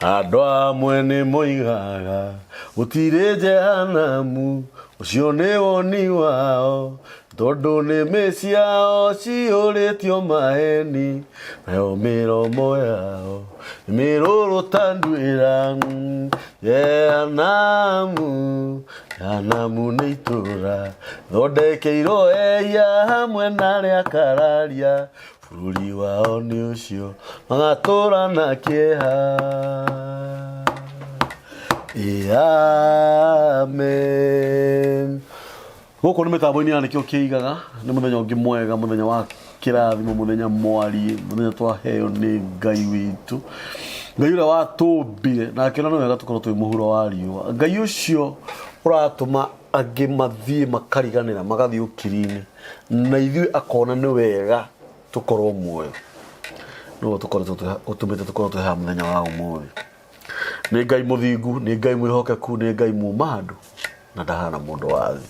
andũ amwe nĩ moigaga gũtirĩ jehanamu, ũcio nĩ woni wao, tondũ nĩmĩ ciao ciyũrĩtio maheni, nayo mĩromo yao mĩrũrũ nduĩra. Jehanamu, jehanamu nĩ itũũra thondekeirwo ehia hamwe na arĩa kararia, bũrũri wao nĩ ũcio magatũũra na kĩeha. Amen. Gũkũ nĩ mĩtambo-inĩ ya nĩkĩo kĩigaga, nĩ mũthenya ũngĩ mwega, mũthenya wa kĩrathimo, mũthenya mwariĩ, mũthenya twaheo nĩ Ngai witũ, Ngai ũrĩa watũmbire na akĩona nĩ wega tũkorwo twĩ mũhuro wa riũa. Ngai ũcio ũratũma angĩ mathiĩ makariganĩra magathiĩ ũkiri-inĩ, na ithuĩ akona nĩ wega tũkorwo muoyo, nĩguo ũtũmĩte tũkorwo twĩ haha mũthenya wa ũmũthĩ. Nĩ Ngai mũthingu, nĩ Ngai mwĩhokeku, nĩ Ngai muuma andũ na ndahana mũndũ wa thĩ.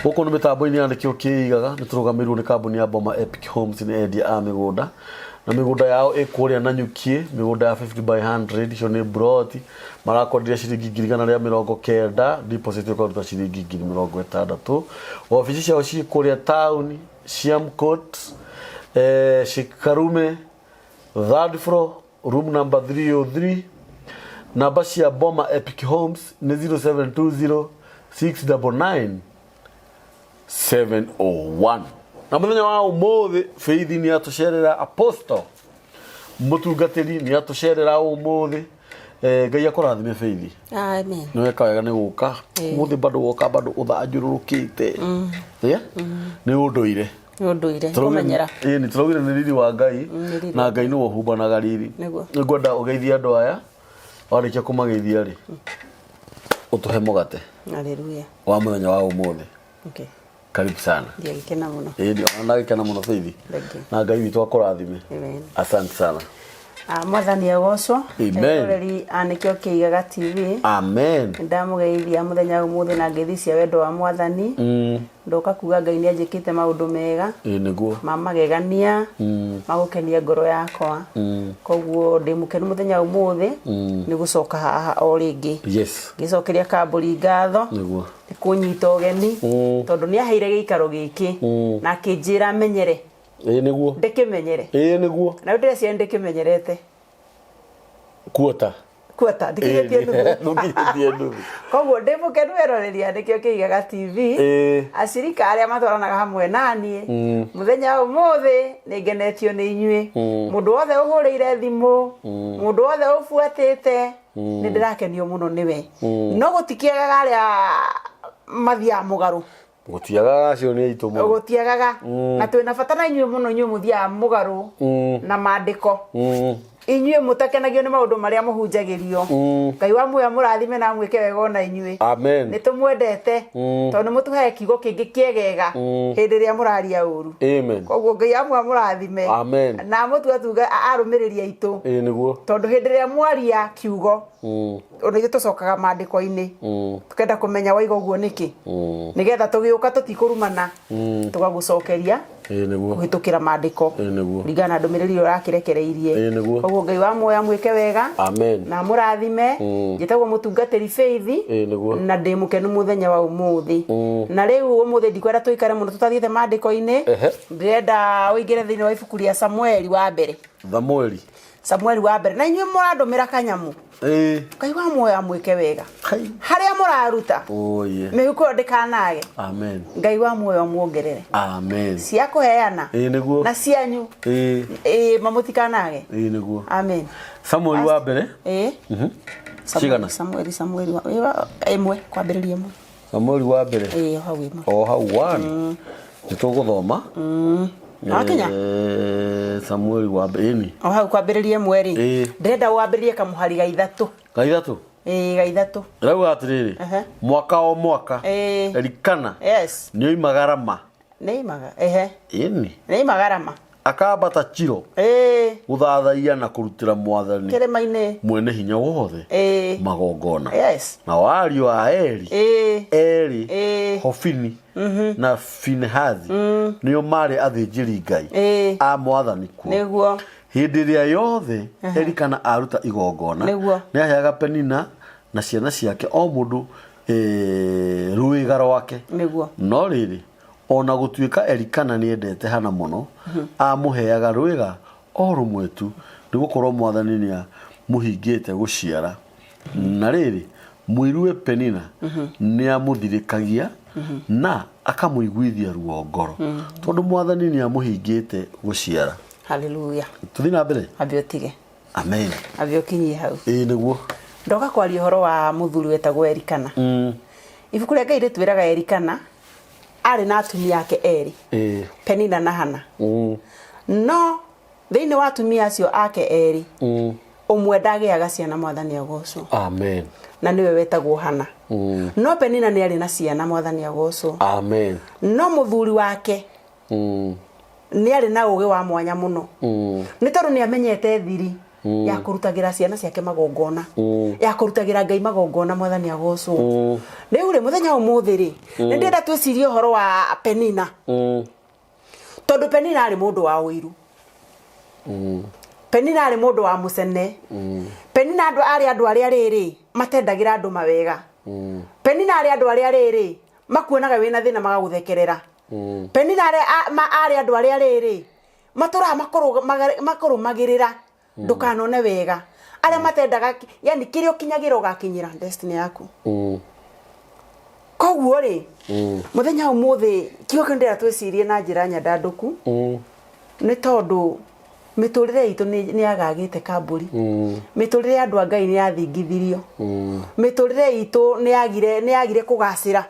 Gũkũ nĩ mĩtambo-inĩ ya nĩkĩo kĩigaga, nĩ tũrũgamĩrĩirwo nĩ kambuni ya Boma Epic Homes, nĩ endia a mĩgũnda, na mĩgũnda yao ĩkũrĩa Nanyuki, mĩgũnda ya 50 by 100, icio nĩ broti, marakwenderia ciringi 190, deposit ĩkaruta ciringi 60,000. Ofici ciao ciĩ kũrĩa taũni, Siam Court, Shikarume, 3rd floor, room number 303. Namba cia Boma Epic Homes nĩ 0720 699 701. Na mũthenya wa ũmũthĩ Faith nĩ atũcerera, Apostle mũtungatĩri nĩ atũcerera ũmũthĩ. Ngai akũrathime Faith. Amen. Nĩ weka wega nĩ gũka ũmũthĩ, bado woka bado ũthanjũrũrũkĩte. Nĩ ũndũire. Kũmenyera. Nĩ tũraugire nĩ riri wa Ngai, na Ngai nĩwe ũhumbanaga riri. Nĩngwenda ũgeithie andũ aya, warĩkia kũmageithia rĩ, ũtũhe mũgate. Haleluya. Wa mũthenya wa ũmũthĩ. Okay. Karibu sana. Ndĩagĩkena mũno. Ndagĩkena mũno Faith. Na Ngai witũ akũrathime. Amen. Asante sana. Mwathani agocwo. Amen. Rĩrĩ anĩkĩo kĩigaga TV. Amen. Ndamugeithia mũthenya ũmũthĩ na ngeithi cia wendo wa Mwathani. Ndoka kuga Ngai nĩ anjĩkĩte maũndũ mega. Nĩguo. Magegania. Magũkenia ngoro yakwa. Koguo ndĩ mũkenu mũthenya ũmũthĩ nĩ gũcoka haha o rĩngĩ. Yes. Ngĩcokeria kambũri ngatho. Nĩguo. Kũnyita ũgeni. Tondũ nĩ aheire gĩikaro gĩkĩ na akĩnjĩra menyere. Nĩguo. Ndĩkĩmenyere. Nĩguo. Na ndĩreciria ndĩkĩmenyerete. Kuota ndĩkĩrĩtie nuthu. Koguo ndĩ mũkenu weroreria nĩkĩo kĩigaga TV. Acirika arĩa matwaranaga hamwe naniĩ mũthenya ũmũthĩ nĩ ngenetio nĩ inyuĩ. Mũndũ wothe ũhũrĩire thimũ, mũndũ wothe ũbuatĩte, nĩ ndĩrakenio mũno nĩwe. No gũtikĩagaga arĩa mathiaga mũgarũ. Gũtiagaga acio nĩ aitũ mũno. Gũtiagaga. Na twĩna bata na inyuĩ mũno, inyuĩ mũthiaga mũgarũ na maandĩko. Inyuĩ mũtakenagio nĩ maũndũ marĩa mũhunjagĩrio. Ngai wa muoyo mũrathime na mwĩke wega ona inyuĩ. Amen. Nĩ tũmwendete tondũ nĩ mũtũhe kiugo kĩngĩ kĩegega hĩndĩ ĩrĩa mũraria ũru. Amen. Koguo Ngai wa muoyo mũrathime. Amen. Na mũtuatuga arũmĩrĩria aitũ. Nĩguo. Tondũ hĩndĩ ĩrĩa mwaria kiugo ona ithuĩ tũcokaga maandĩko-inĩ tũkenda kũmenya waiga ũguo nĩkĩ, nĩgetha tũgĩũka tũtikũrumana tũgagũcokeria kũhĩtũkĩra maandĩko ringana na ndũmĩrĩri ĩyo ũrakĩrekereirie. Koguo Ngai wa muoyo amwĩke wega na mũrathime. Njĩtagwo mũtungatĩri Faith na ndĩ mũkenu mũthenya wa ũmũthĩ. Na rĩu ũmũthĩ ndikwenda tũikare mũno tũtathiĩte maandĩko-inĩ. Ndĩrenda ũingĩre thĩinĩ wa ibuku rĩa Samueli wa mbere. Samueli wa mbere. Na inyuĩ mũrandũmĩra kanyamu. Ngai wa muoyo amwĩke wega harĩa mũraruta mĩhuko ĩyo ndĩkanage. Amen. Ngai wa muoyo amuongerere. Amen. Cia kũheana nĩguo na cianyu mamũtikanage. Nĩguo. Amen. Samueli wa mbere. Samueli wa ĩmwe kwambĩrĩria ĩmwe. Samueli wa mbere. O hau 1 nĩtũgũthoma. Akinya Samueli wa mbere. O hau kwambĩrĩria ĩmwe rĩ, ndĩrenda wambĩrĩrie kamũhari ga ithatũ. Ga ithatũ. Rĩu atĩrĩrĩ, mwaka o mwaka Elikana nĩoimaga Rama. Nĩoimaga Ĩni. Nĩoimaga Rama. Akambata Shilo guthathaia na kurutira mwathani kirima-ini mwene hinya wothe magongona. Yes. Na wario a Eli Hofini na Finehathi nio mari athinjiri Ngai a mwathani kuo. Niguo Hindi ria yothe Elikana aruta igongona ni aheaga Penina na ciana ciake o mundu ruiga rwake. No riri ona gutuika Elikana ni endete Hana muno amuheaga ruiga o rumwe tu nigukorwo mwathani ni muhingite guciara. Na riri muirue Penina ni amuthirikagia na akamuiguithia ruo ngoro tondu mwathani ni amuhingite guciara. Hallelujah. Tuthina mbere abiotige. Amen. Abiokinyi hau niguo ndoka kwaria horo wa muthuri wetagwo Elikana. Ibuku ria Ngai ritwiraga Elikana ari na atumia yake eri Penina na Hana. No thiini wa atumia acio ake eri umwe ndagiaga ciana mwathani agocwo. Amen. Na niwe wetagwo Hana. No Penina ni ari na ciana mwathani agocwo. Amen. No muthuri wake ni ari na uge wa mwanya muno ni tondu ni amenyete thiri ya kurutagira ciana ciake magongona ya kurutagira Ngai magongona mwathani agocwo. Riu ri muthenya umuthi ri ni ndenda twicirie horo wa Penina tondu Penina ari mundu wa uiru. Penina ari mundu wa mucene. Penina andu aria riri matendagira andu mawega. Penina ari riri makuonaga wina thina magaguthekerera. Penina ari andu aria riri matura makurumagirira ndukanone wega aria matendaga yani kirio kinyagira ugakinyira destiny yaku. Koguo ri muthenya umuthi kio kindira twicirie na njira nyandanduku ni tondu miturire itu ni agagite kamburi. Miturire andu a Ngai ni athingithirio. Miturire itu ni agire kugacira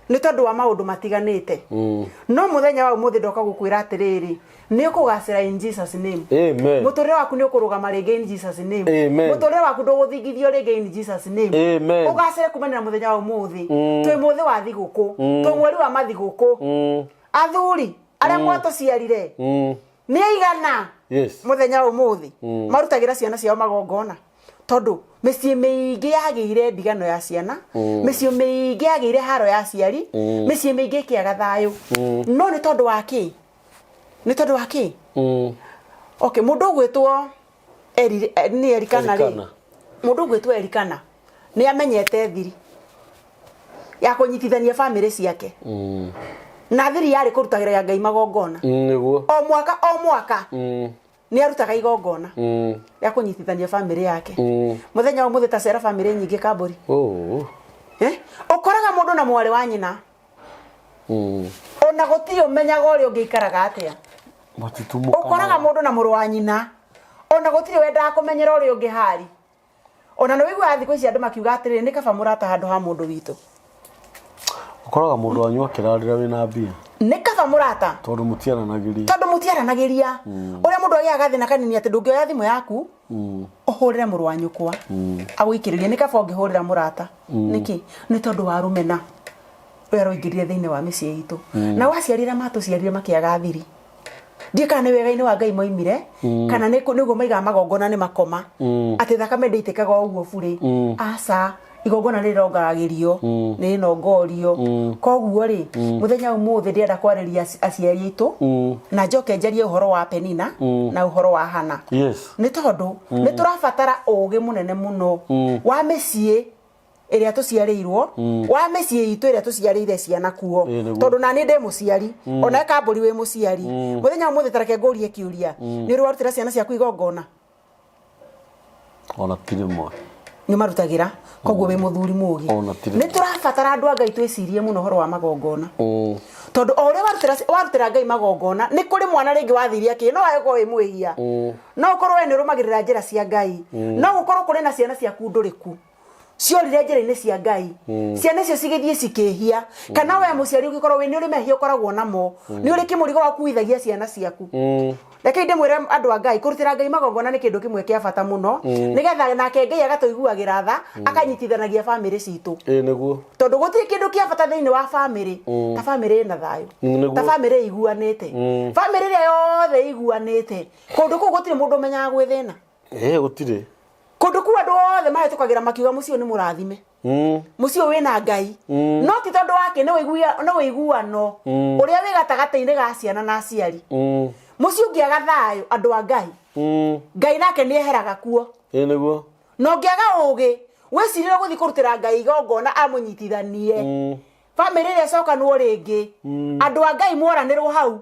ni tondu wa maundu matiganite. No muthenya wa umuthi ndoka gukwira atiriri ni ukugacira in Jesus name. Amen. Muturire waku ni ukurugama ringi in Jesus name. Amen. Muturire waku nduguthingithio ringi in Jesus name. Amen. Ugacire kumenera muthenya wa umuthi twi muthi wa thiguku twi mweri wa mathiguku. Athuri aria mwatuciarire ni aigana muthenya wa umuthi marutagira ciana ciao magongona tondu micie miingi yagiire ndigano ya ciana micie miingi yagiire haro ya ciari micie miingi kiaga thayo. No ni tondu waki okay mundu gwitwo ni Elikana ri mundu gwitwo Elikana ni amenyete thiri ya kunyitithania family ciake na thiri yari kurutagira ya Ngai magongona niguo o mwaka ni arutaga igongona ya kunyitithania family yake. Muthenya umuthi ta cera family nyingi kamburi ukoraga mundu na mwari wa nyina ona gutiri umenyaga uri ungiikaraga atia. Ukoraga mundu na muru wa nyina ona gutiri wenda kumenyera uri ungihari ona no wigwa thikũ ici andu makiuga atiri ni kaba murata handu ha mundu witu. Ukoraga mundu wanyu akirarira wina mbia ni kaba murata tondu mutiaranagiria uria mundu agiaga thina kanini ati ndungioya thimu yaku uhurire muru wa nyukwa agwikiririe ni kaba ungihurira murata niki ni tondu wa rumena uria roingirire thiini wa micii itu na waciarire matuciarire makiaga thiri. Ndika ni wega-ini wa Ngai moimire kana niguo maiga magongona ni makoma ati thakame ndeitikaga uguo buri aca igongona rirongaragirio ni nongorio. Koguo ri muthenya umuthi ndienda kwariria aciari itu na njoke njarie uhoro wa Penina na uhoro wa Hana. Ni tondu ni turabatara ugi munene muno wa micii iria tuciarirwo wa micii itu iria tuciarire ciana kuo tondu nani ndi muciari ona kamburi wi muciari. Muthenya umuthi tareke ngurie kiuria ni uri warutira ciana ciaku igongona ona tirimwe ni marutagira. Koguo we muthuri mugi ni turabatara andu a Ngai twicirie muno horo wa magongona tondu o uria warutira Ngai magongona ni kuri mwana ringi wathiria ki no ayo we mwihia no ukorwo we ni rumagirira njira cia Ngai no ukorwo kuri na ciana ciaku nduriku ciorire njira-ini cia Ngai ciana icio cigithie cikihia kana we muciari ugikorwo we ni uri mehia ukoragwo namo ni uri kimurigo wakuithagia ciana ciaku reke inde mwire andu a Ngai kurutira Ngai magongona ni kindu kimwe kia bata muno nigetha nake Ngai agatuiguagira tha akanyitithanagia family citu niguo tondu gutiri kindu kia bata thiini wa family ta family ina thayo ta family iguanite family ria yothe iguanite kundu ku gutiri mundu menyaga gwithina gutiri kundu ku andu othe mahitukagira makiuga mucio ni murathime mucio wina Ngai no ti tondu wake ni wiguano uria wi gatagataini ga ciana na aciari mucio ngiaga thayo andu a Ngai Ngai nake ni eheraga kuo niguo no ngiaga ugi wecirire guthi kurutira Ngai igongona amunyitithanie family ria cokanwo ringi andu a Ngai mworanirwo hau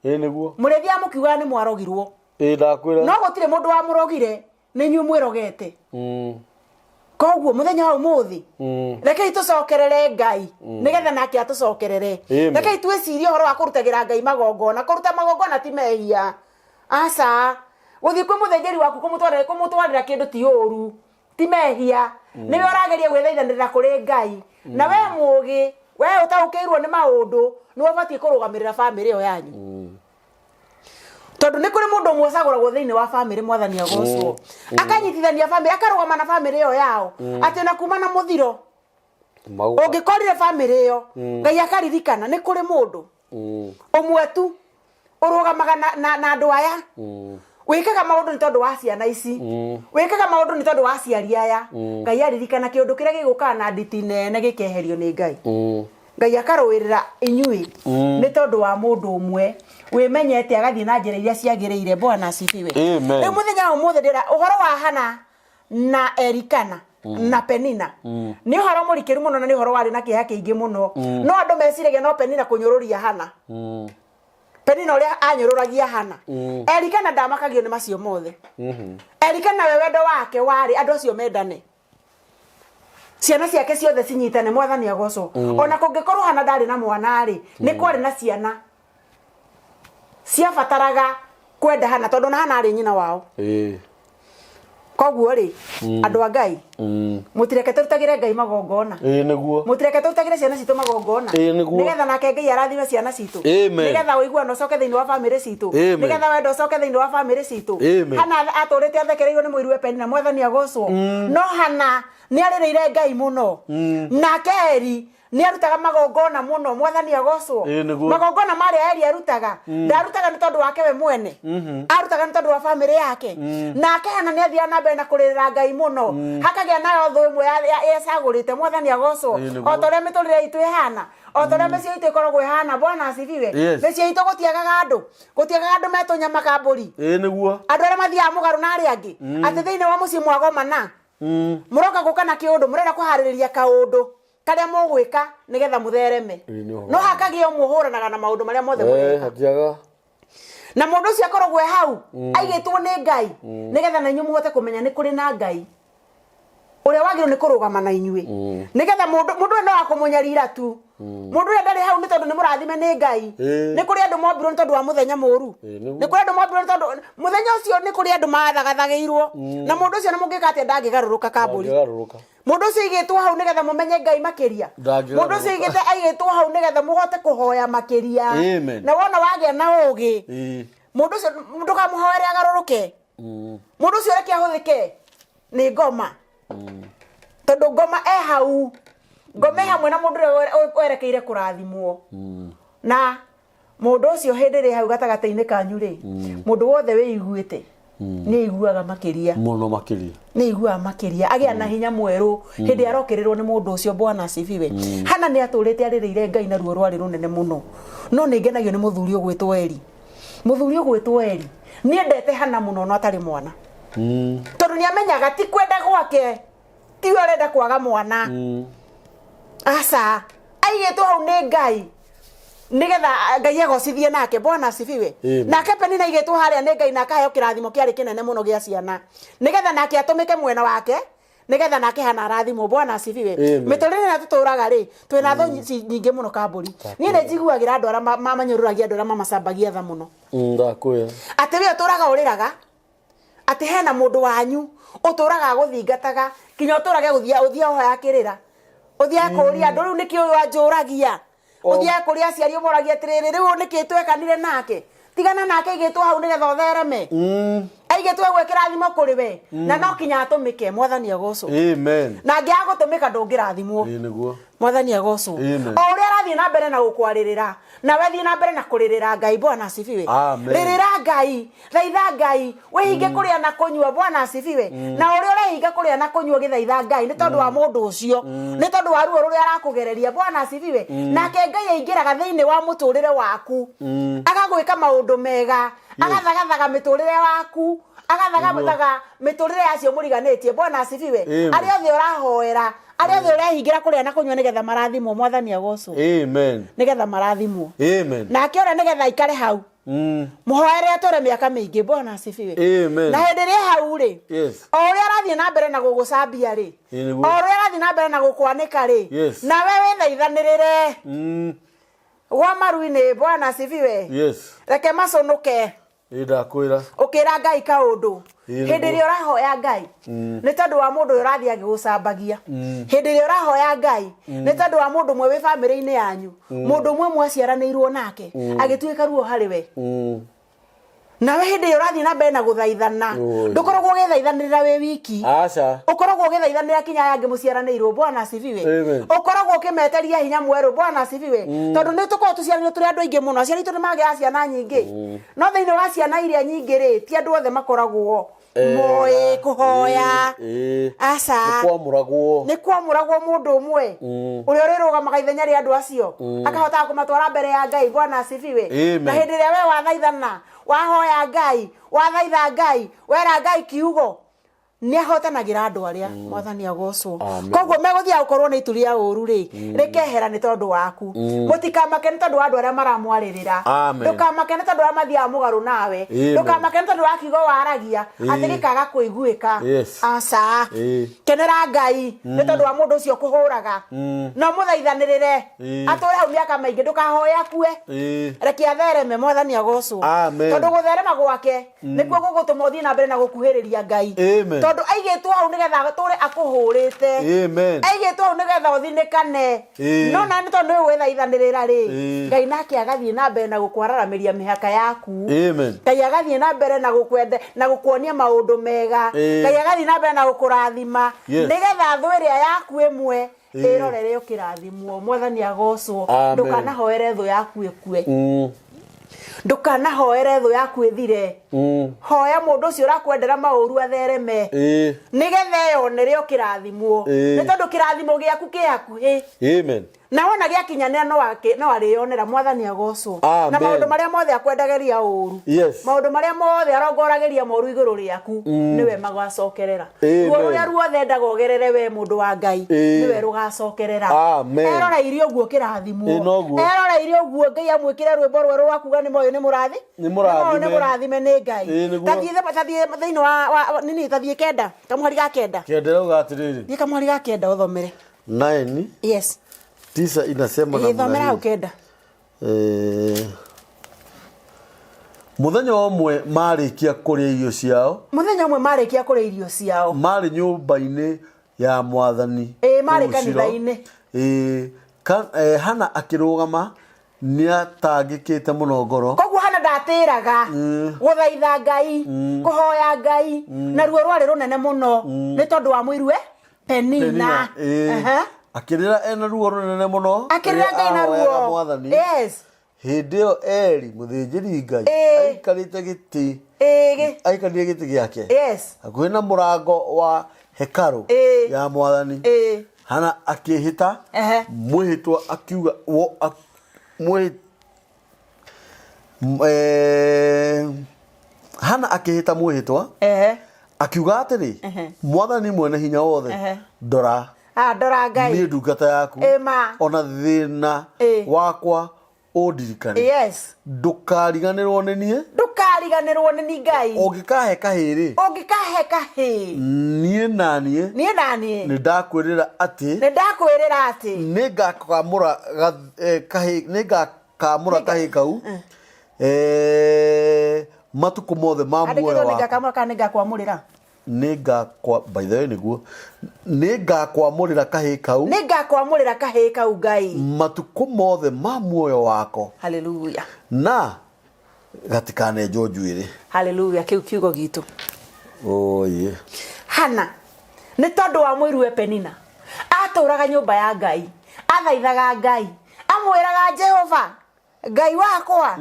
niguo murethia mukiuga ni mwarogirwo ndakwira no gutire mundu wa murogire ni nyu mwirogete koguo muthenya wa umuthi reke itucokerere Ngai nigetha nake atucokerere reke itwicirie horo wa kurutagira Ngai magongona kuruta magongona ti mehia aca guthi kwi muthenjeri waku kumutwarira kindu ti uru ti mehia niwe urageria gwithaithanirira kuri Ngai na we mugi we utaukirwo ni maundu ni wabatie kurugamirira family yo yanyu tondu ni kuri mundu mwacaguragwo thiini wa family mwathani agocwo akanyitithania family akarugama na family yo yao ati na kuma na muthiro ungikorire family yo Ngai akaririkana ni kuri mundu umwe tu urugamaga na andu aya wikaga maundu ni tondu wa ciana ici wikaga maundu ni tondu wa ciari aya Ngai aririkana kiundu kiria giguka na nditi nene gikeherio ni Ngai Ngai akaruirira inyui ni tondu wa mundu umwe wimenyete agathie na njira iria ciagiriire Bwana asifiwe amen muthenya umuthi ndira uhoro wa Hana na Erikana na Penina ni uhoro murikiru muno na ni uhoro wari na kiha kiingi muno no andu meciragia no Penina kunyururia Hana Penina uria anyururagia Hana Erikana ndamakagio ni macio mothe Erikana we wendo wake wari andu acio mendane ciana ciake ciothe cinyitane mwathani agocwo ona kungikorwo Hana ndari na mwana ri ni kwari na ciana ciabataraga kwenda Hana tondu na Hana ari nyina wao koguo ri andu a Ngai mutireke turutagire Ngai magongona niguo mutireke turutagire ciana citu magongona nigetha nake Ngai arathime ciana citu nigetha uiguano coke thiini wa family citu nigetha wendo coke thiini wa family citu Hana aturite athekereirio ni muiriwe Penina mwathani agocwo no Hana ni aririire Ngai muno nake Eri ni arutaga magongona muno mwathani agocwo magongona mari Eri arutaga ndarutaga ni tondu wake we mwene arutaga ni tondu wa family yake nake Hana ni athia na mbere na kuririra Ngai muno hakagia nayo thu imwe yacagurite mwathani agocwo o toria miturire itu ihana o toria mecio itu ikoragwo ihana Bwana asifiwe mecio itu gutiagaga andu metunya makamburi niguo andu aria mathiaga mugaru na aria angi ati thiini wa mucii mwagomana muroka guka na kiundu murenda kuhaririria kaundu karia mugwika nigetha muthereme no hakagia muhuranaga na maundu maria mothe hatiaga na mundu ucio akoragwo hau aigitwo ni Ngai nigetha na inyu muhote kumenya ni kuri na Ngai uria wagiro ni kurugama na inyui nigetha mundu no akumunyarira tu mundu uria ndari hau ni tondu ni murathime ni Ngai ni kuri andu mombirwo ni tondu wa muthenya muru ni kuri andu mombirwo ni tondu muthenya ucio ni kuri andu mathagathagirwo na mundu ucio ni mungika ati ndangigaruruka kamburi mundu ucio igitwo hau nigetha mumenye Ngai makiria mundu ucio igitwo hau nigetha muhote kuhoya makiria na wona wagia na ugi mundu ucio mundu kamuhoere agaruruke mundu ucio reke ahuthike ni ngoma tondu ngoma hau ngome hamwe na mundu werekeire kurathimwo na mundu ucio hindire hau gatagataini kanyu ri mundu wothe wiiguite ni iguaga makiria muno makiria ni iguaga makiria agia na hinya mweru hindi arokererwo ni mundu ucio Bwana asifiwe Hana ni aturite aririire Ngai na ruo rwari runene muno no ni ngenagio ni muthuri ugwitwo Eri muthuri ugwitwo Eri ni endete Hana muno no atari mwana tondu ni amenyaga ti kwenda gwake ti arenda kwaga mwana aca aigitwo hau ni Ngai nigetha Ngai agocithie nake Bwana asifiwe nake Penina aigitwo haria ni Ngai nake aheo kirathimo kiari kinene muno gia ciana nigetha nake atumike mwena wake nigetha nake Hana arathimo Bwana asifiwe miturire na tuturaga ri twina tho nyingi muno kamburi ni ne njiguagira andu ara mamanyururagia andu ara mamacambagia tha muno ndakuya ati we uturaga uriraga ati hena mundu wanyu uturaga guthingataga kinya uturage uthia hoya kirira uthia kuria andu riu niki uyu anjuragia uthia kuria aciari umoragia atiriri riu niki twekanire nake tigana nake igitwo hau nigetha othereme aigitwo gwe kirathimo kuri we na no kinya atumike mwathani agoco amen na ngia gutumika ndungirathimwo niguo mwathani agoco o uria arathie na mbere na gukwaririra na wathie na mbere na kuririra Ngai Bwana asifiwe ririra Ngai thaitha Ngai wihinge kuria na kunyua Bwana asifiwe na uria urehinga kuria na kunyua githaitha Ngai ni tondu wa mundu ucio ni tondu wa ruo ruria arakugereria Bwana asifiwe nake Ngai aingiraga thiini wa muturire waku agagwika maundu mega agathagathaga miturire waku agathagathaga miturire yacio muriganitie Bwana asifiwe aria othe urahoera aria othe urehingira kuria na kunyua nigetha marathimwo mwathani agoco amen nigetha marathimwo amen nake ora nigetha ikare hau muhoere atore miaka mingi Bwana asifiwe amen na hindi ri hau ri yes o uria arathie na mbere na gugucambia ri o uria arathie na mbere na gukwanika ri na we withaithanirire gwa maru-ini Bwana asifiwe yes reke macunuke ndakwira ukira Ngai kaundu hindi ri urahoya Ngai ni tondu wa mundu urathie agigucambagia hindi ri urahoya Ngai ni tondu wa mundu mwe wi family-ini yanyu mundu mwe mwaciaranirwo nake agituika ruo hari we nawe hindi urathie na mbere na guthaithana ndukoragwo githaithanirira wi wiki aca ukoragwo githaithanirira kinya yangi muciaranirwo Bwana asifiwe ukoragwo kimeteria hinya mweru Bwana asifiwe tondu ni tukorwo tuciaranirwo turi andu aingi muno aciari tu ni magea ciana nyingi no thiini wa ciana iria nyingi ri ti andu othe makoragwo moe kuhoya aca ni kwamuragwo mundu umwe uria urirugamaga ithenya ria andu acio akahota kumatwara mbere ya Ngai Bwana asifiwe na hindi ria we wathaithana wahoya Ngai wathaitha Ngai wera Ngai kiugo ni ahotanagira andu aria mwathani agoco koguo meguthia gukorwo ni ituria uru ri rikehera ni tondu waku mutikamake ni tondu andu aria maramwaririra ndukamake ni tondu amathia mugaru nawe ndukamake ni tondu wa kiugo waragia ati gikaga kuiguika aca kenera Ngai ni tondu wa mundu ucio kuhuraga no muthaithanirire ature hau miaka maingi ndukahoya kue reke athereme mwathani agoco tondu gutherema gwake nikuo gugutuma uthie na mbere na gukuhiriria Ngai tondu aigitwo hau nigetha turi akuhurite aigitwo hau nigetha uthinikane no na ni tondu we withaithanirira ri Ngai nake agathie na mbere na gukwararamiria mihaka yaku Ngai agathie na mbere na gukwende na gukuonia maundu mega Ngai agathie na mbere na gukurathima nigetha thu iria yaku imwe irorere ukirathimwo mwathani agoco ndukanahoere thu yaku ikue ndukanahoere thu yaku ithire hoya mundu ucio urakwendera mauru athereme nigetha yonere ukirathimwo ni tondu kirathimo giaku ki hakuhi amen na wona giakinyanira no arionera mwathani agoco na maundu maria mothe akwendageria uru maundu maria mothe arongorageria moru iguru riaku niwe magacokerera ruo ruria ruothe ndagogerere we mundu wa Ngai niwe rugacokerera erora irio guo kirathimwo erora irio guo Ngai amwikire rwimbo rweru rwakuga ni moyo ni murathime ni Ngai tathie thiini wa nini tathie kenda kamuhari ga kenda kendera ugatiriri ni kamuhari ga kenda uthomere 9 yes 9 inasema na thomera au kenda muthenya omwe marikia kuria irio ciao mari nyumba-ini ya mwathani mari kanitha-ini Hana akirugama ni atangikite muno ngoro koguo Hana ndatiraga guthaitha Ngai kuhoya Ngai na ruo rwari runene muno ni tondu wa muirwe Penina akirira ena ruo runene muno akirira Ngai na ruo hindi io Eli muthinjiri Ngai aikarite giti giake hakuhi na murango wa hekaru ya mwathani Hana akihita mwihitwa akiuga Hana akihita mwihitwa akiuga atiri mwathani mwene hinya wothe ndora Ngai ni ndungata yaku ona thina wakwa undirikane ndukariganirwo ni nie Ngai ungikahe kahiri nie nanie ni ndakwirira ati ningakamura kahi kau matuku mothe ma muoyo ningakwamurira by the way niguo ningakwamurira kahi kau Ngai matuku mothe ma muoyo wako haleluya na gatikane njuire haleluya kiugo gitu oye Hana nĩ tondũ wa mũiru we Penina atũraga nyũmba ya Ngai athaithaga Ngai amwĩraga Jehova Ngai wakwa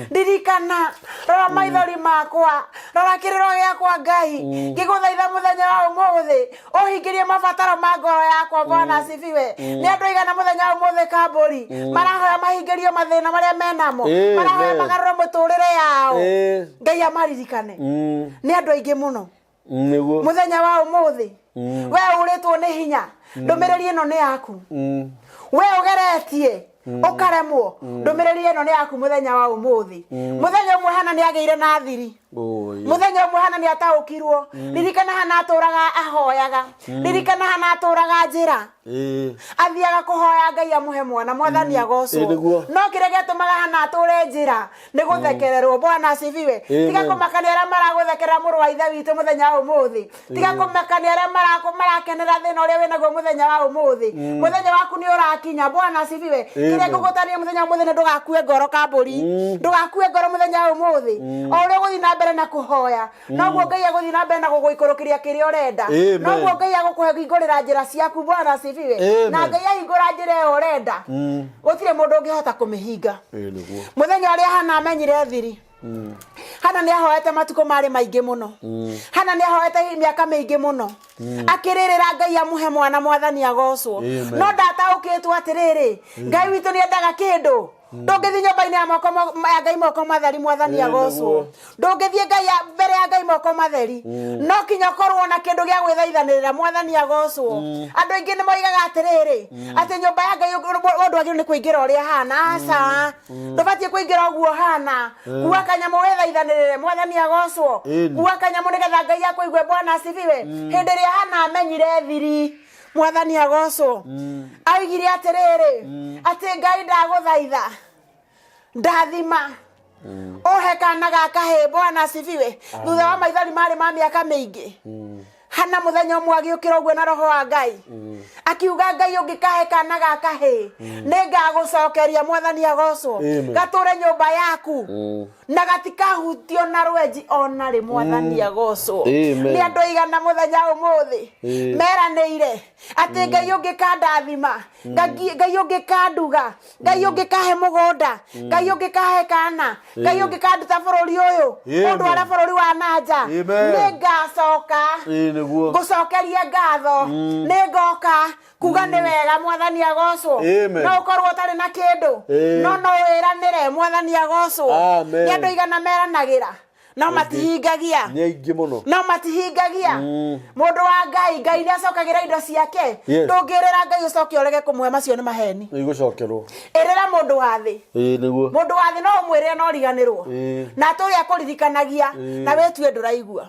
ndirikana rora maithori makwa rora kĩrĩro gĩakwa Ngai ngĩgũthaitha mũthenya wa ũmũthĩ ũhingĩrie mabataro ma ngoro yakwa Bwana asifiwe nĩ andũ aigana mũthenya wa ũmũthĩ Kambũri marahoya mahingĩrio mathĩna marĩa menamo marahoya magarũre mũtũrĩre yao Ngai amaririkane nĩ andũ aingĩ mũno mũthenya wa ũmũthĩ we ũrĩtwo nĩ hinya ndũmĩrĩri ĩno nĩ yaku we ũgeretie ukaremwo ndũmĩrĩri ĩno nĩ yaku mũthenya wa ũmũthĩ mũthenya ũmwe Hana nĩ agĩire na thiri mũthenya ũmwe Hana nĩ ataũkirwo ririkana Hana atũraga ahoyaga ririkana Hana atũraga njĩra athiaga kũhoya Ngai amũhe mwana mwathani agocwo no kĩrĩa gĩatũmaga Hana atũre njĩra nĩ gũthekererwo Bwana asifiwe tiga kũmakania arĩa maragũthekerera mũrũ wa ithe witũ mũthenya wa ũmũthĩ tiga kũmakania arĩa marakenera thĩna ũrĩa wĩnaguo mũthenya wa ũmũthĩ mũthenya waku nĩ ũrakinya Bwana asifiwe kĩrĩa ngũgũtarĩria mũthenya wa ũmũthĩ nĩ ndũgakue ngoro Kambũri ndũgakue ngoro mũthenya wa ũmũthĩ o ũrĩa ũgũthiĩ na mbere na kũhoya noguo Ngai agũthiĩ na mbere na gũgũikũrũkĩria kĩrĩa ũrenda noguo Ngai agũkũhe hingũrĩra njĩra ciaku Bwana asifiwe na Ngai ahingũra njĩra ĩyo ũrenda gũtirĩ mũndũ ũngĩhota kũmĩhinga mũthenya ũrĩa Hana amenyire thiri Hana nĩ ahoete matukũ marĩ maingĩ mũno Hana nĩ ahoete mĩaka mĩingĩ mũno akĩrĩrĩra Ngai amũhe mwana mwathani agocwo no ndataũkĩtwo atĩrĩrĩ Ngai witũ nĩ endaga kĩndũ ndũngĩthiĩ nyũmba-inĩ ya Ngai moko matheri mwathani agocwo ndũngĩthiĩ Ngai mbere ya Ngai moko matheri no kinya ũkorwo na kĩndũ gĩa gwĩthaithanĩrĩra mwathani agocwo andũ aingĩ nĩ moigaga atĩrĩrĩ atĩ nyũmba ya Ngai mũndũ agĩrĩirwo nĩ kũingĩra ũrĩa Hana aca ndũbatiĩ kũingĩra ũguo Hana kuua kanyamũ wĩthaithanĩrĩre mwathani agocwo kuua kanyamũ nĩgetha Ngai akũigue Bwana asifiwe hĩndĩ ĩrĩa Hana amenyire thiri mwathani agocwo augire atĩrĩrĩ atĩ Ngai ndagũthaitha ndathima ohe kana gaka he Bwana asifiwe thutha wa maithori marĩ ma mĩaka mĩingĩ Hana mũthenya ũmwe agĩũkĩra ũguo na roho wa Ngai akiuga Ngai ũngĩkahe kana gaka he nĩngagũcokeria mwathani agocwo gatũre nyũmba yaku na gatikahutio na rwenji ona rĩ mwathani agocwo nĩ andũ aigana mũthenya ũmũthĩ meranĩire atĩ Ngai ũngĩkandathima Ngai ũngĩkanduga Ngai ũngĩkahe mũgũnda Ngai ũngĩkahe kana Ngai ũngĩkanduta bũrũri ũyũ ũndũ arĩa bũrũri wa nanja nĩngacoka ngũcokerie ngatho nĩngoka kuga nĩ wega mwathani agocwo no ũkorwo ũtarĩ na kĩndũ no wĩranĩre mwathani agocwo nĩ andũ aigana meranagĩra no matihingagia no matihingagia mũndũ wa Ngai nĩ acokagĩra indo ciake ndũngĩrĩra Ngai ũcoke ũrege kũmũhe macio nĩ maheni ĩrĩra mũndũ wa thĩ mũndũ wa thĩ no ũmwĩrĩre no riganĩrwo na tũrĩa kũririkanagia na wĩtue ndũraigua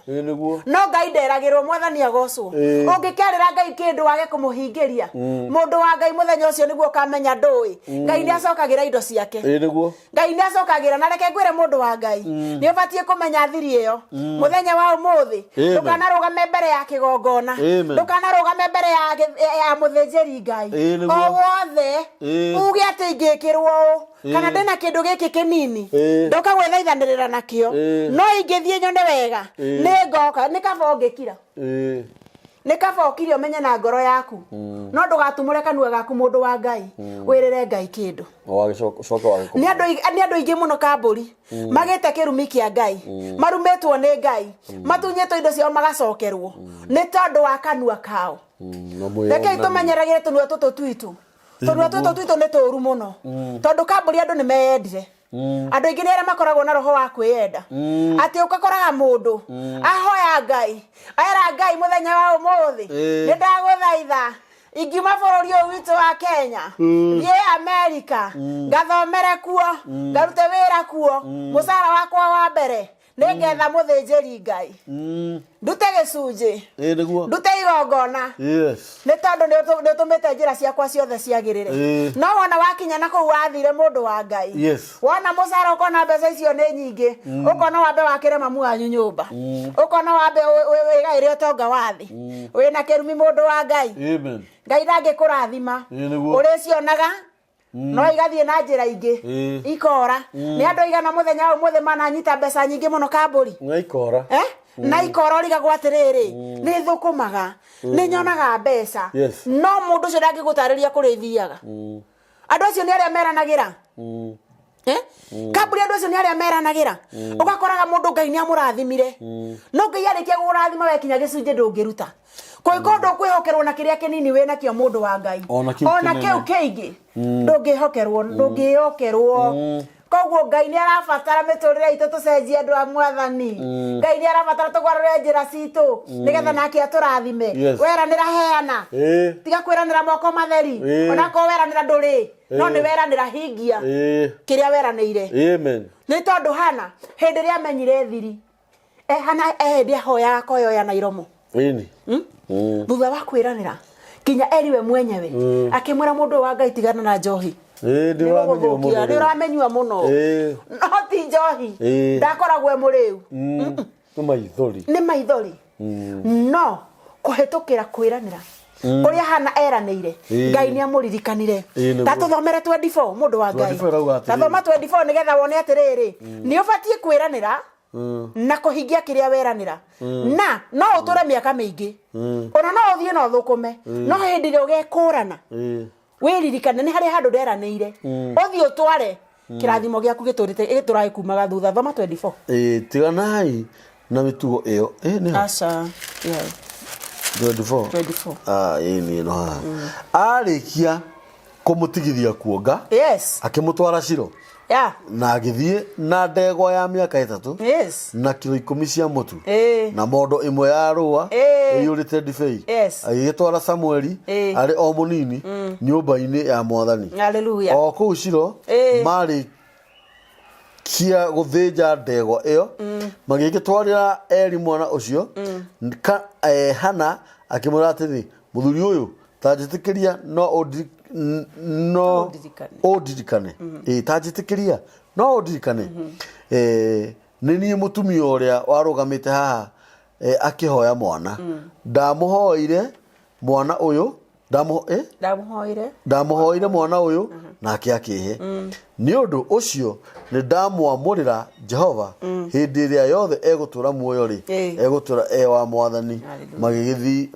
no Ngai nderagĩrwo mwathani agocwo ũngĩkerĩra Ngai kĩndũ wage kũmũhingĩria mũndũ wa Ngai mũthenya ũcio nĩguo ũkamenya ndũĩ Ngai nĩ acokagĩra indo ciake Ngai nĩ acokagĩra na reke ngwĩre mũndũ wa Ngai nĩ ũbatiĩ kũmenya thiri ĩyo mũthenya wa ũmũthĩ ndũkanarũgame mbere ya kĩgongona ndũkanarũgame mbere ya mũthĩnjĩri Ngai o wothe uge atĩ ingĩkĩrwo kana ndĩna kĩndũ gĩkĩ kĩnini ndoka gwĩthaithanĩrĩra nakĩo no ingĩthiĩ nyone wega nĩngoka nĩ kaba ũngĩkira nĩ kaba ũkiri ũmenye na ngoro yaku no ndũgatumũre kanua gaku mũndũ wa Ngai wĩrĩre Ngai kĩndũ nĩ andũ aingĩ mũno Kambũri magĩte kĩrumi kĩa Ngai marumĩtwo nĩ Ngai matunyĩtwo indo ciao magacokerwo nĩ tondũ wa kanua kao rekei tũmenyeragĩre tũnua tũtũ twitũ nĩ tũũru mũno tondũ Kambũri andũ nĩ meyendire andũ aingĩ nĩ arĩa makoragwo na roho wa kwĩyenda atĩ ũkakoraga mũndũ ahoya Ngai era Ngai mũthenya wa ũmũthĩ nĩ ndagũthaitha ingiuma bũrũri ũyũ witũ wa Kenya thiĩ Amerika ngathomere kuo ngarute wĩra kuo mũcara wakwa wa mbere nĩngetha mũthĩnjĩri Ngai ndute gĩcunjĩ ndute igongona nĩ tondũ nĩ ũtũmĩte njĩra ciakwa ciothe ciagĩrĩre no wona wakinya na kũu wathire mũndũ wa Ngai wona mũcara ũkona mbeca icio nĩ nyingĩ ũkona wambe wakĩre mamu wanyu nyũmba ũkona wambe wĩgaĩre ũtonga wa thĩ wĩna kĩrumi mũndũ wa Ngai Ngai ndangĩkũrathima ũrĩcionaga no igathie na njira ingi ikora ni andu igana muthenya umuthe mananyita mbeca nyingi muno kamburi na ikora na ikora rigagwo atiriri ni thukumaga ni nyonaga mbeca no mundu ucio ndangigutariria kurithiaga andu acio ni aria meranagira kamburi andu acio ni aria meranagira ugakoraga mundu Ngai ni amurathimire no Ngai arikia gurathima wekinya gicunje ndungiruta koikondo kwihokerwo na kiria kinini wena kio mundu wa Ngai ona kiu kingi ndungihokerwo koguo Ngai ni arabatara miturire itu tucenjie andu a mwathani Ngai ni arabatara tugwarure njira citu nigetha nake aturathime weranira heana tiga kwiranira moko matheri ona ko weranira nduri no ni weranira hingia kiria weraniire amen ni tondu Hana hindi ria amenyire thiri Hana ndia hoya koyo ya Nairomo thutha wa kwiranira kinya Eliwe mwenyewe akimwira mundu wa Ngai tigana na njohi ndiramenywa muno no ti njohi ndakoragwe muriu ni maithori no kuhitukira kwiranira uria Hana eraniire Ngai ni amuririkanire tatuthomere 24 mundu wa Ngai tathoma 24 nigetha wone atiriri ni ubatie kwiranira na kuhingia kiria weranira na no uture miaka mingi ona no uthie no thukume no hindi ri ugekurana wiririkane ni hari handu nderaniire uthie utware kirathimo giaku giturae kumaga thutha thoma 24 tiganai na mitugo iyo ni asa 24 ni no arikia kumutigithia kuonga akimutwara Shiro na agithie na ndego ya miaka 3 na kilo 10 cia mutu na mondo imwe ya rua iyurite ndibei agitwara Samueli ari o munini nyumba-ini ya Mwathani haleluya o kuu Shiro mari kia guthinja ndego iyo magigitwarira Eli mwana ucio Hana akimura atiri muthuri uyu tajitikiria no odirikane tajitikiria no odirikane nini mutumia uria warugamite haha akihoya mwana ndamuhoire mwana uyu ndamuhoire mwana uyu nake akihe ni undu ucio ni ndamwamurira Jehova hindi iria yothe egutura muoyo ri egutura wa Mwathani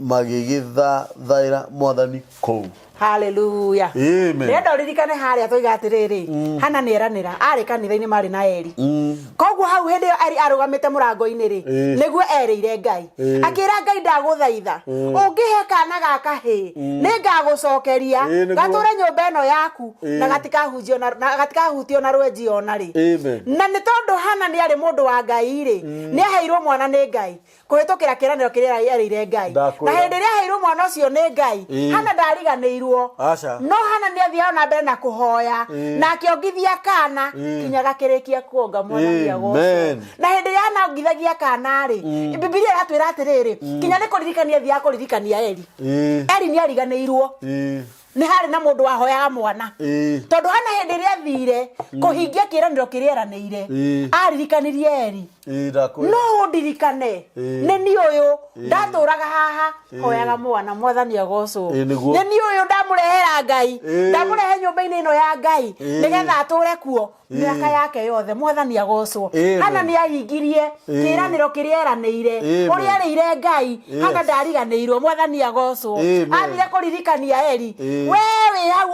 magigitha thaira Mwathani kou haleluya amen ndio ririkane haria toiga atiriri Hana ni eranira ari kanitha-ini mari na Eli koguo hau hindi ari arugamite murango-ini ri niguo erire Ngai akira Ngai ndaguthaitha ungihe kana gaka hi ningagucokeria gature nyumba eno yaku na gatikahutio na rwenji ona ri na ni tondu Hana ni ari mundu wa Ngai ri ni aheirwo mwana ni Ngai kuhitukira kiraniro kiria erire Ngai na hindi ria aheirwo mwana ucio ni Ngai Hana ndariganirwo no Hana ni athia na mbere na kuhoya na akiongithia kana kinya gakirikia kuonga Mwathani agoco na hindi ya na ongithagia kana ri Biblia iratwira atiriri kinya ni kuririkania athia kuririkania Eli ni ariganirwo ni hari na mundu wahoyaga mwana tondu Hana hindi ria thire kuhingia kiraniro kiria eraniire aririkanirie Eli no ndirikane ni uyu ndaturaga haha hoyaga mwana Mwathani agoco ni uyu ndamurehera Ngai ndamurehe nyumba-ini ino ya Ngai nigetha ature kuo miaka yake yothe Mwathani agoco Hana ni ahingirie kiraniro kiria eraniire uria erire Ngai Hana ndariganirwo Mwathani agoco athire kuririkania Eli wewe hau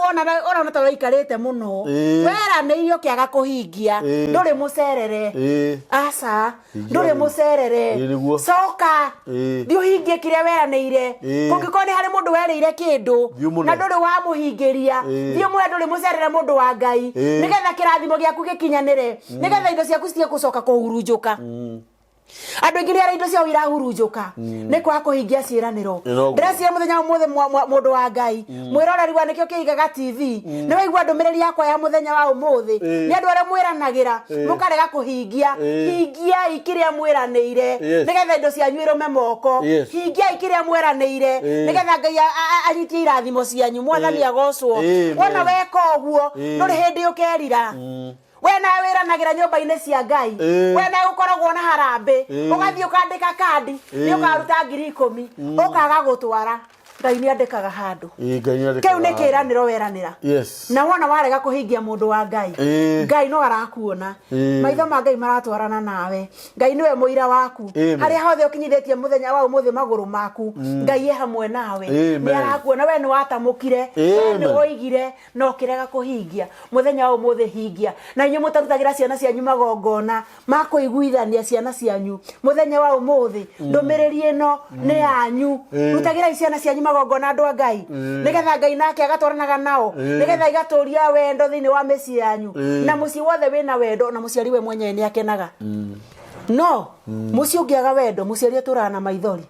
ona tawaikarite muno weraneirio kiaga kuhingia nduri mucerere asa nduri mucerere soka ndio hingie kiria weraniire kungiko ni hari mundu werire kindu na nduri wa muhingiria thio mwe nduri mucerere mundu wa Ngai nigetha kirathimo giaku gikinyanire nigetha indo ciaku citie gucoka kuhurunjuka andu ingiri ara indo cia wira hurunjuka ni kwa kuhingia ciiraniro ndiracia muthenya umuthe mundu wa Ngai mwiroreri wa nikio kiigaga TV ni waigua ndumiriri yakwa ya muthenya wa umuthe ni andu aria mwiranagira mukarega kuhingia hingia ikiria mwiraniire nigetha indo cianyu irume moko hingia ikiria mwiraniire nigetha Ngai anyitie irathimo cianyu Mwathani agocwo wona weka uguo nduri hindi ukerira wena wiranagira nyumba-ini cia Ngai wena ukoragwo na harambe ugathie ukandika kandi ni ukaruta 10,000 ukaga gutwara Ngai ni andikaga handu Ngai ni andikaga keu ni kiraniro weranira yes na wona warega kuhingia mundu wa Ngai Ngai no arakuona maitho ma Ngai maratwarana nawe Ngai niwe muira waku haria hothe ukinyithitie muthenya wa umuthi maguru maku Ngai hamwe nawe ni arakuona we ni watamukire ni woigire no kirega kuhingia muthenya wa umuthi hingia na inyu mutarutagira ciana cianyu magongona makuiguithania ciana cianyu muthenya wa umuthi ndumiriri ino ni anyu rutagira ciana cianyu magongona andu a Ngai nigetha Ngai nake agatwaranaga nao nigetha igaturia wendo thiini wa meci yanyu na muci wothe wina wendo na muciari we mwenyewe ni akenaga no muci ungiaga wendo muciari aturana maithori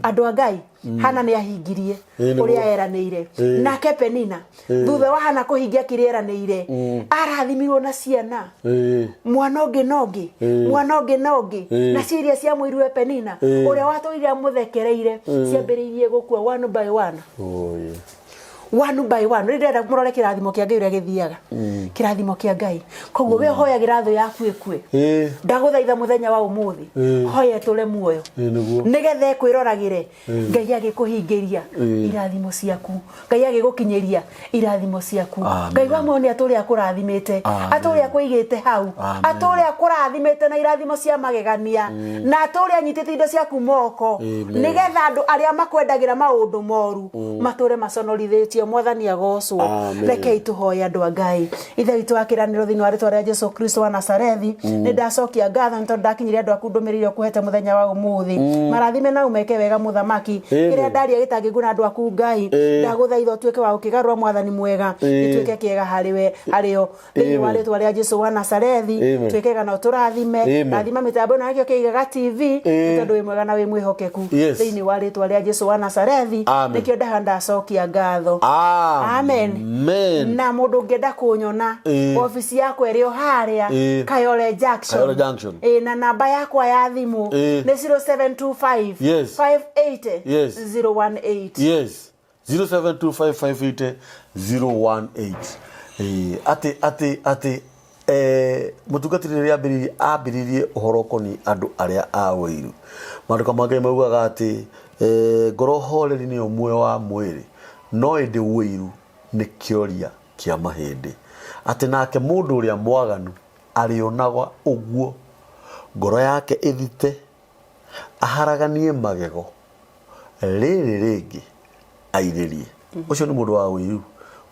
andu a Ngai Hana ni ahingirie uria eranĩire nake Penina thutha wa Hana kuhingia kiria eranĩire arathimirwo na ciana mwana ũngĩ na ũngĩ na ciria cia mũiruwe Penina uria watũire muthekereire ciambĩrĩirie gũkua one by one one by one rirenda murore kirathimo kia Ngai uria githiaga kirathimo kia Ngai koguo we hoyagira tho yaku ikue ndaguthaitha muthenya wa umuthi hoya tule muoyo nigethe kwiroragire Ngai agikuhingiria irathimo ciaku Ngai agigukinyiria irathimo ciaku Ngai wa mwoni aturi akurathimite aturi akuigite hau aturi akurathimite na irathimo cia magegania na aturi anyitite indo ciaku moko nigetha andu aria makwendagira maundu moru mature maconorithitio mwathani agocwo reke ituhoya andu a Ngai ithe witu akiraniro thini wa ritwa ria Jesu Kristo wa Nazarethi ni ndacokia ngatho nto ndakinyiria andu aku ndumiriri okuhete muthenya wa umuthi marathime na umeke wega muthamaki kiria ndaria gitangiguna andu aku Ngai ndaguthaitha tuike wa ukigarura mwathani mwega tuike kiega hariwe hario thini wa ritwa ria Jesu wa Nazarethi tuike gana turathime rathima mitambo na kio kiigaga TV tondu wi mwega na wi mwihokeku thini wa ritwa ria Jesu wa Nazarethi nikio ndacokia ngatho Amen. Na mundu ngenda kunyona ofisi yako eri haria Kayole Junction. Na namba yakwa ya thimu ni 0725 580 018. Yes. 0725 580 018. Ate mutungatiri ria ambiririe uhoro koni andu aria aweiru maruka mage maugaga ati ngoro horeri ni umwe wa mwiri no ende wiru ni kioria kia mahindi ati nake mundu uria mwaganu arionagwa uguo ngoro yake ithite aharaganie magego riri ringi airirie ucio ni mundu wa wiru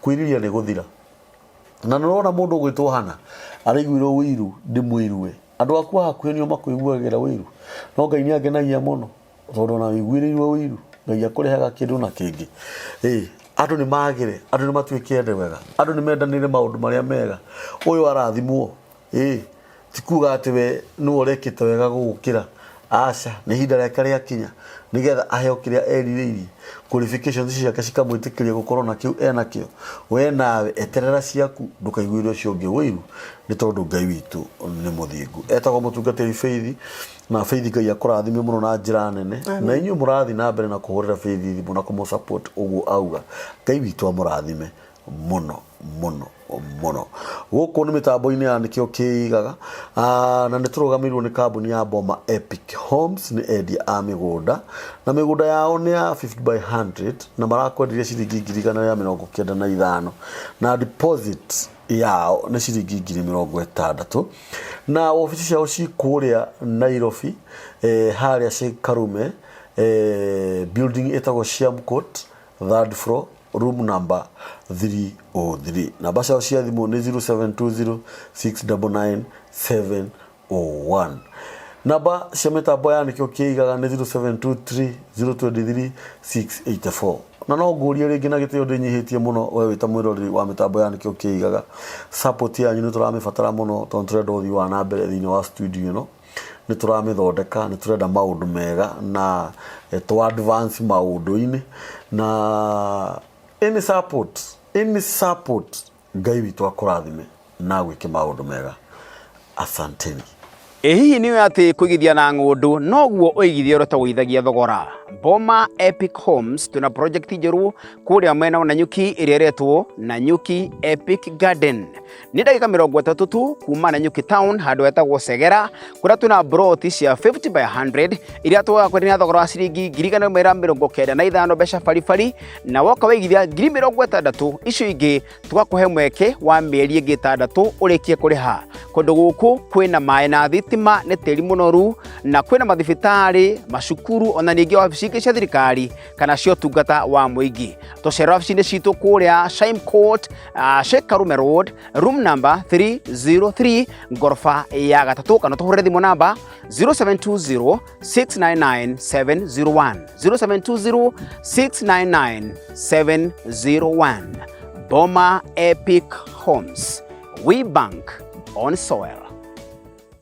kwiriria ni guthira na nona mundu gwitwo Hana araiguirwo wiru ndi mwiruwe andu akwa hakuhe nio makuiguagira wiru no Ngai ni agenagia muno tondu na wiguirirwo wiru Ngai akurehaga kindu na kingi andu ni magire andu ni matuikende wega andu ni mendanire maundu maria mega uyu arathimwo tikuga ati we nu urekite wega gukira aca ni hinda reke ria kinya nigetha aheo kiria eririri qualifications ciake cikamwitikiria gukorwo na kiu enakio we nawe eterera ciaku ndukaiguire ucio ungi wiru ni tondu Ngai witu ni muthingu etagwo mutungatiri Faith na Faith Ngai akurathime muno na njira nene na inyu murathi na mbere na kuhurira Faith thimu na kumu support uguo auga Ngai witu amurathime muno guku ni mitambo-ini ya nikio kiigaga na niturugamirwo ni kambuni ya Boma Epic Homes ni endia a migunda na migunda yao ni ya 50 by 100 na marakwenderia ciringi 195 na deposit yao ni ciringi 60,000 na ofisi ciao cikuria Nairobi haria Karume building etagwo Sham Court 3rd floor room number 303 na basha cia thimu ni 0720699701 namba cia mitambo ya nikio kiigaga ni 0723023684 na no ngurie ringi na gitio ndinyihitie muno we wita mwirori wa mitambo ya nikio kiigaga support yanyu ni turamifatara muno tondu turenda uthii wa na mbere thiini wa studio no ni turamithondeka ni turenda maundu mega na to advance maundu-ini na any support Ngai witu akurathime na gwike maundu mega asanteni hihi niwe ati kuigithia na ngundu noguo uigithia ureta guithagia thogora Boma Epic Homes tuna project njeru kuria mwena wa Nanyuki iria iretwo Nanyuki Epic Garden. Ni ndagika 30 tu kuma Nanyuki town handu etagwo Segera, kuria tuna broti cia 50 by 100 iria twaga kwendia thogora wa ciringi 195 mbeca baribari, na woka waigithia 60,000 icio ingi tugakuhe mweke wa mieri ingi 6 urikie kuriha. Kundu guku kwina mai na thitima ni tiri munoru, na kwina mathibitari, macukuru ona ningi wabici cia thirikari kana cio tungata wa muingi. Tucera wabici-ini citu kuria Shime Court, Sheikh Karume Road, room number 303, ngorofa ya gatatu, kana tuhure thimu namba 0720 699 701 0720 699 701. Boma Epic Homes, we bank on soil.